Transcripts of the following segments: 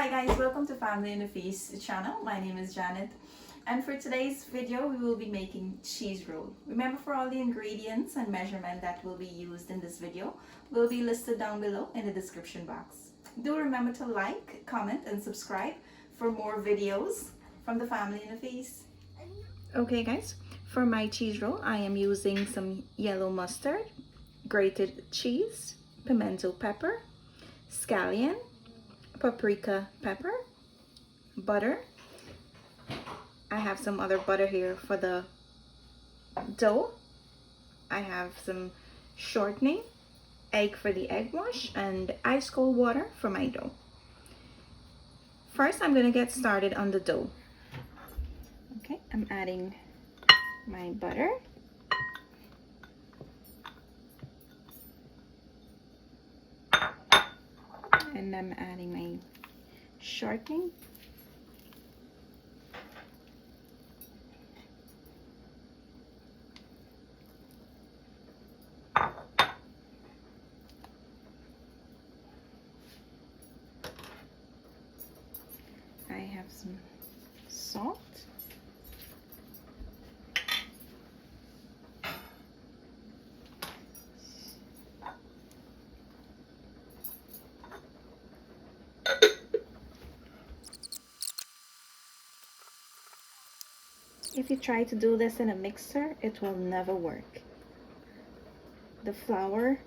Hi guys, welcome to Family in the Feast channel. My name is Janet, and for today's video we will be making cheese roll. Remember, for all the ingredients and measurement that will be used in this video will be listed down below in the description box. Do remember to like, comment and subscribe for more videos from the Family in the Feast. Okay guys, for my cheese roll I am using some yellow mustard, grated cheese, pimento pepper, scallion, paprika pepper, butter. I have some other butter here for the dough. I have some shortening, egg for the egg wash, and ice cold water for my dough. First, I'm gonna get started on the dough. Okay, I'm adding my butter. And I'm adding my shortening. I have some salt. If you try to do this in a mixer, it will never work. The flour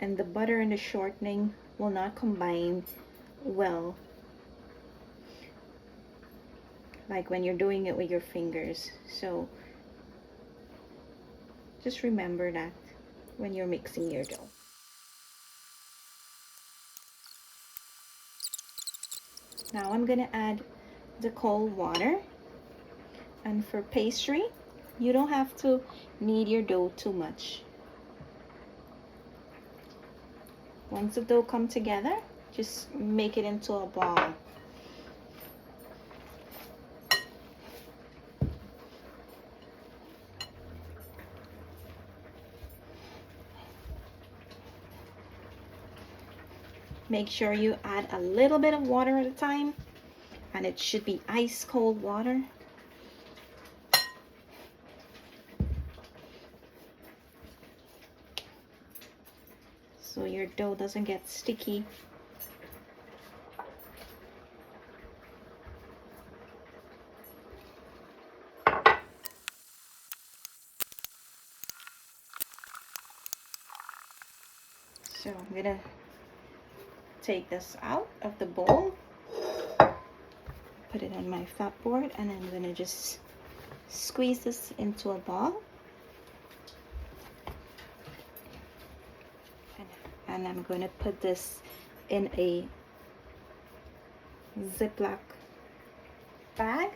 and the butter and the shortening will not combine well like when you're doing it with your fingers. So just remember that when you're mixing your dough. Now I'm gonna add the cold water. And for pastry, you don't have to knead your dough too much. Once the dough comes together, just make it into a ball. Make sure you add a little bit of water at a time, and it should be ice cold water. So your dough doesn't get sticky. So I'm gonna take this out of the bowl, put it on my flat board, and I'm gonna just squeeze this into a ball. And I'm going to put this in a Ziploc bag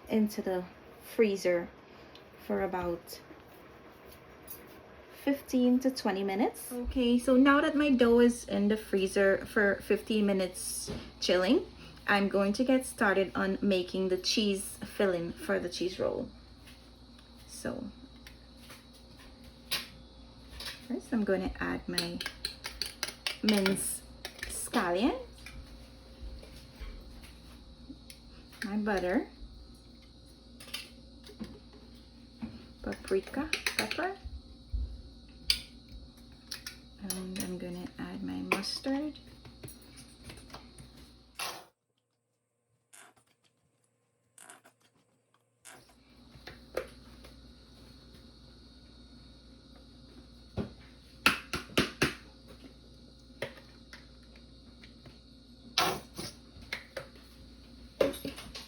into the freezer for about 15 to 20 minutes. Okay, so now that my dough is in the freezer for 15 minutes chilling, I'm going to get started on making the cheese filling for the cheese roll. So first, I'm going to add my minced scallion, my butter, paprika pepper, and I'm going to add my mustard,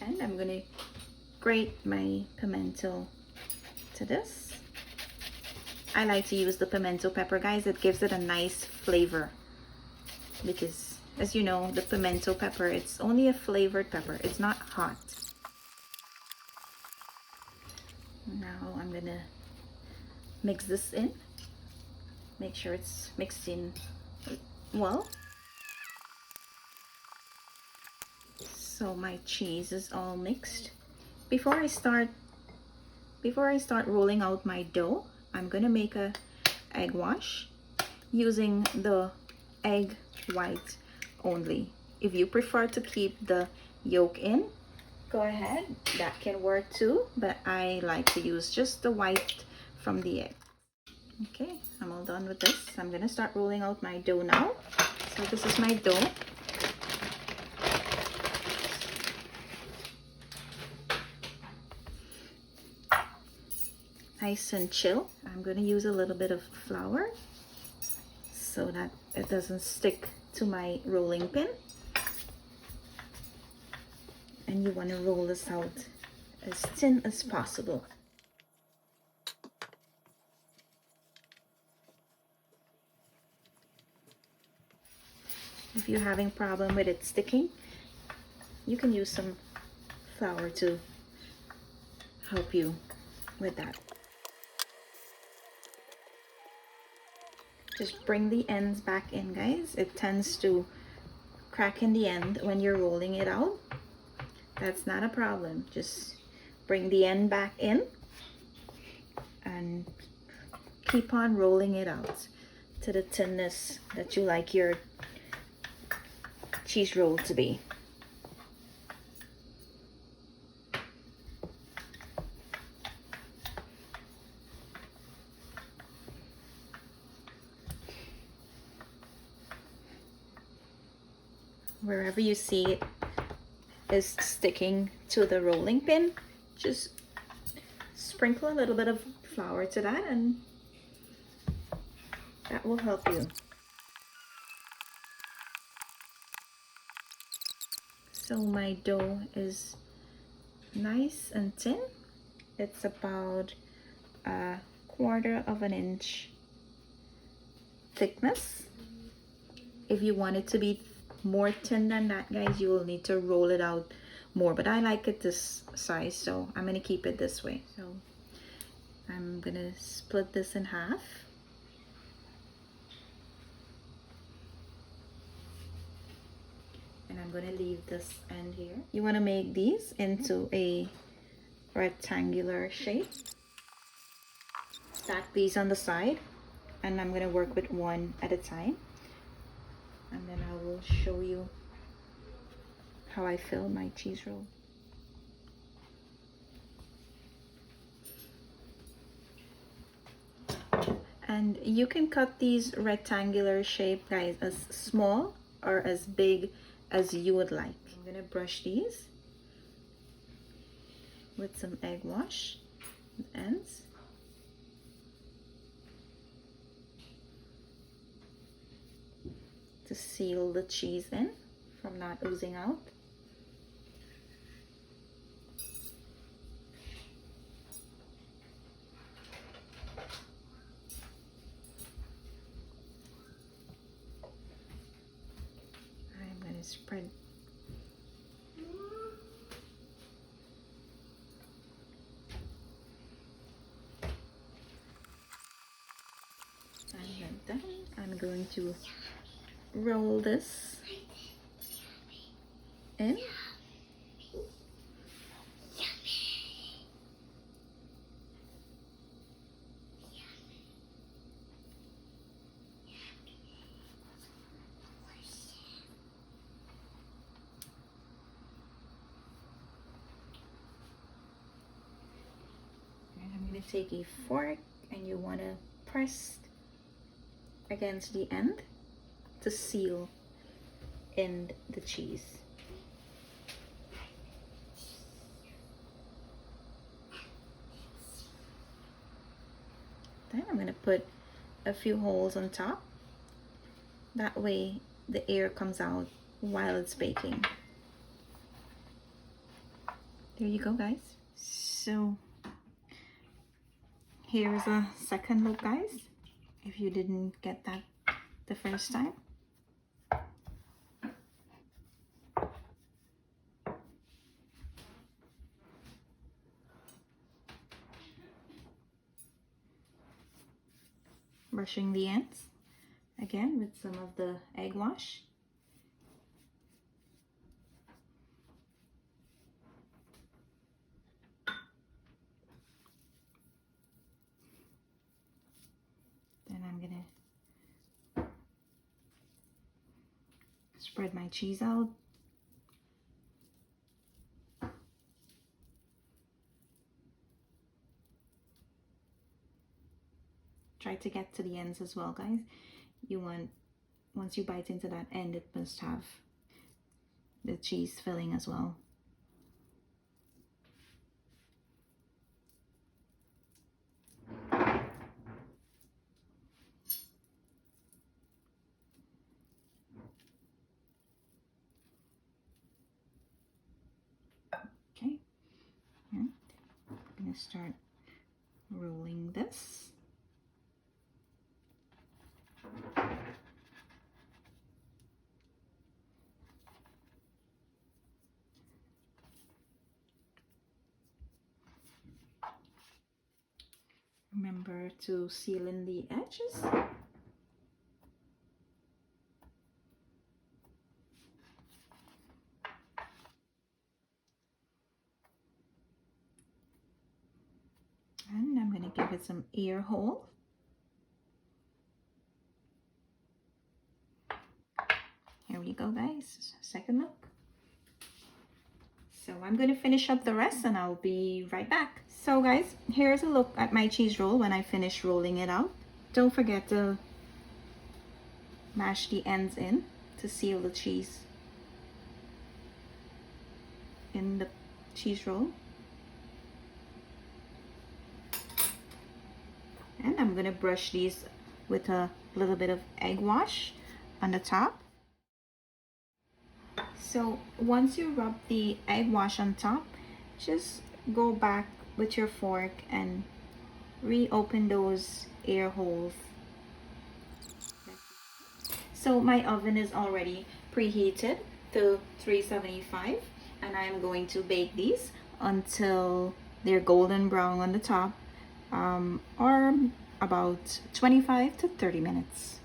and I'm going to grate my pimento to this. I like to use the pimento pepper, guys. It gives it a nice flavor because, as you know, the pimento pepper, it's only a flavored pepper. It's not hot. Now I'm gonna mix this in. Make sure it's mixed in well. So my cheese is all mixed. Before I start rolling out my dough, I'm gonna make a egg wash using the egg white only. If you prefer to keep the yolk in, go ahead, that can work too, but I like to use just the white from the egg. Okay, I'm all done with this. I'm gonna start rolling out my dough now. So this is my dough. Nice and chill. I'm gonna use a little bit of flour so that it doesn't stick to my rolling pin. And you want to roll this out as thin as possible. If you're having problem with it sticking, you can use some flour to help you with that. Just bring the ends back in, guys. It tends to crack in the end when you're rolling it out. That's not a problem. Just bring the end back in and keep on rolling it out to the thinness that you like your cheese roll to be. Wherever you see it is sticking to the rolling pin, just sprinkle a little bit of flour to that and that will help you. So my dough is nice and thin. It's about 1/4 of an inch thickness. If you want it to be more thin than that, guys, you will need to roll it out more, but I like it this size, so I'm gonna keep it this way. So I'm gonna split this in half. And I'm gonna leave this end here. You wanna make these into a rectangular shape. Stack these on the side, and I'm gonna work with one at a time. And then I will show you how I fill my cheese roll. And you can cut these rectangular shape, guys, as small or as big as you would like. I'm gonna brush these with some egg wash ends. To seal the cheese in from not oozing out. I'm going to spread and then I'm going to roll this in. And I'm going to take a fork and you want to press against the end to seal in the cheese. Then I'm going to put a few holes on top. That way the air comes out while it's baking. There you go, guys. So here's a second look, guys, if you didn't get that the first time. Brushing the ends again with some of the egg wash. Then I'm gonna Spread my cheese out. Try to get to the ends as well, guys. You want, once you bite into that end, it must have the cheese filling as well. Okay, and I'm gonna start rolling this. Remember to seal in the edges. And I'm going to give it some air hole. Here we go, guys. Second look. So I'm going to finish up the rest and I'll be right back. So guys, here's a look at my cheese roll when I finish rolling it out. Don't forget to mash the ends in to seal the cheese in the cheese roll. And I'm going to brush these with a little bit of egg wash on the top. So once you rub the egg wash on top, just go back with your fork and reopen those air holes. So my oven is already preheated to 375 and I'm going to bake these until they're golden brown on the top, or about 25 to 30 minutes.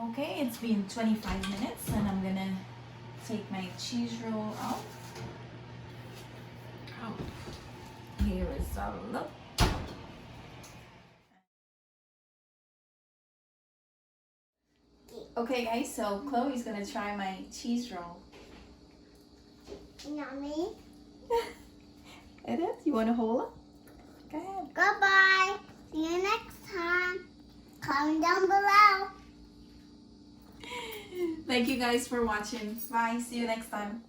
Okay, it's been 25 minutes and I'm gonna take my cheese roll out. Oh, here is a look. Okay guys, so Chloe's gonna try my cheese roll. Yummy. Edith, you wanna hold it? Go ahead. Goodbye. See you next time. Comment down below. Thank you guys for watching. Bye. See you next time.